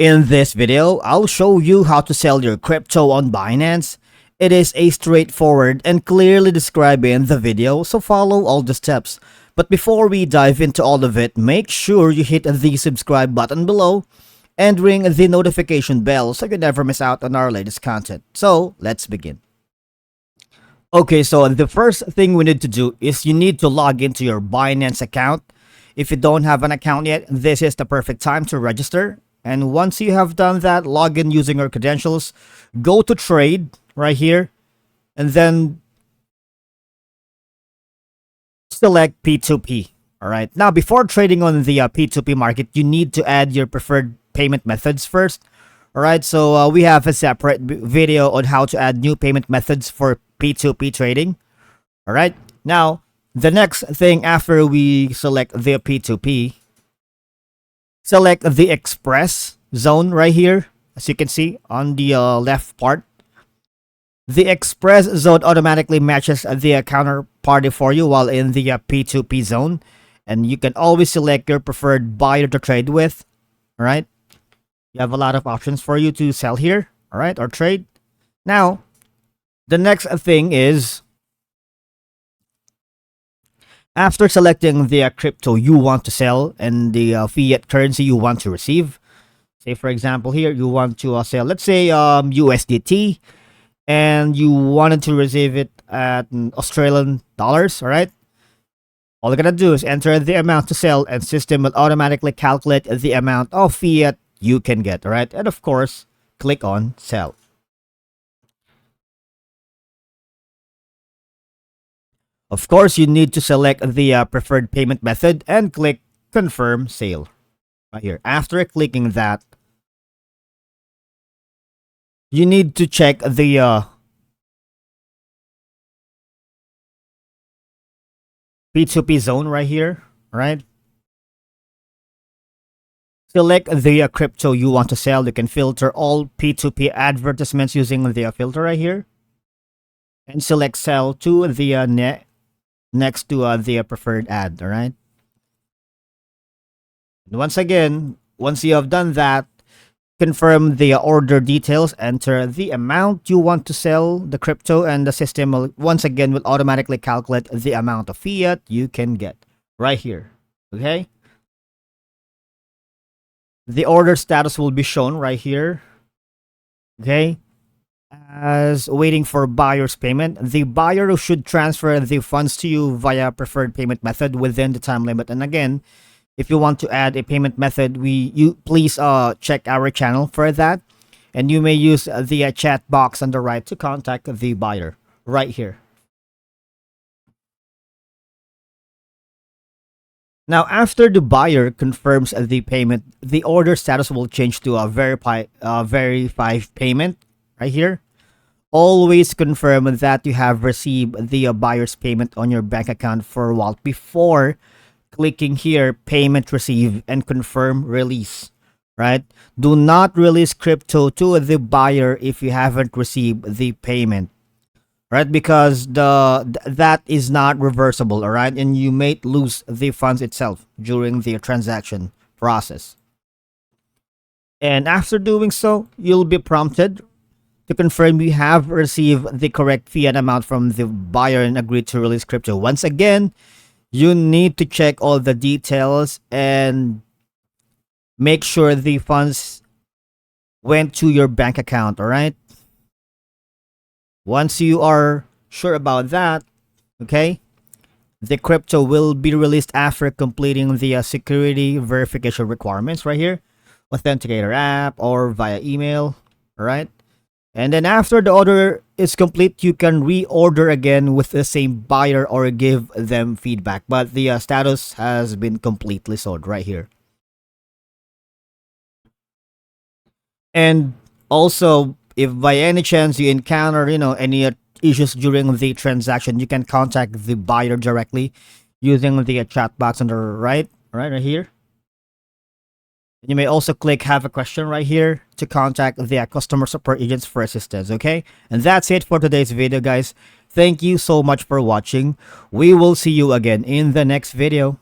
In this video, I'll show you how to sell your crypto on Binance. It is a straightforward and clearly described in the video, so follow all the steps. But before we dive into all of it, make sure you hit the subscribe button below and ring the notification bell so you never miss out on our latest content. So, let's begin. Okay, so the first thing we need to do is you need to log into your Binance account. If you don't have an account yet, this is the perfect time to register. And once you have done that, log in using your credentials, go to trade right here, and then select P2P. All right. Now, before trading on the P2P market, you need to add your preferred payment methods first. All right. So we have a separate video on how to add new payment methods for P2P trading. All right. Now, the next thing after we select the P2P, select the express zone right here. As you can see on the left part, the express zone automatically matches the counterparty for you while in the P2P zone. And you can always select your preferred buyer to trade with. All right. You have a lot of options for you to sell here. All right. Or trade. Now, the next thing is, after selecting the crypto you want to sell and the fiat currency you want to receive, say for example here, you want to sell, let's say USDT, and you wanted to receive it at Australian dollars, all right? All you're gonna do is enter the amount to sell and system will automatically calculate the amount of fiat you can get, all right? And of course, click on sell. Of course, you need to select the preferred payment method and click confirm sale right here. After clicking that, you need to check the P2P zone right here, right? Select the crypto you want to sell. You can filter all P2P advertisements using the filter right here. And select sell to the next to the preferred ad, all right? And once again, once you have done that, confirm the order details, enter the amount you want to sell the crypto, and the system will, once again, will automatically calculate the amount of fiat you can get right here, okay? The order status will be shown right here, okay? As waiting for buyer's payment. The buyer should transfer the funds to you via preferred payment method within the time limit. And again, if you want to add a payment method, you please check our channel for that, and you may use the chat box on the right to contact the buyer right here. Now, after the buyer confirms the payment, the order status will change to a verified payment right here. Always confirm that you have received the buyer's payment on your bank account for a while before clicking here, payment received, and confirm release, right? Do not release crypto to the buyer if you haven't received the payment, right? Because that is not reversible, all right? And you may lose the funds itself during the transaction process. And after doing so, you'll be prompted to confirm you have received the correct fiat amount from the buyer and agreed to release crypto. Once again, you need to check all the details and make sure the funds went to your bank account, all right? Once you are sure about that, okay, the crypto will be released after completing the security verification requirements right here, authenticator app or via email, all right? And then after the order is complete, you can reorder again with the same buyer or give them feedback. But the status has been completely sold right here. And also, if by any chance you encounter, any issues during the transaction, you can contact the buyer directly using the chat box on the right here. You may also click have a question right here to contact the customer support agents for assistance, okay? And that's it for today's video, guys. Thank you so much for watching. We will see you again in the next video.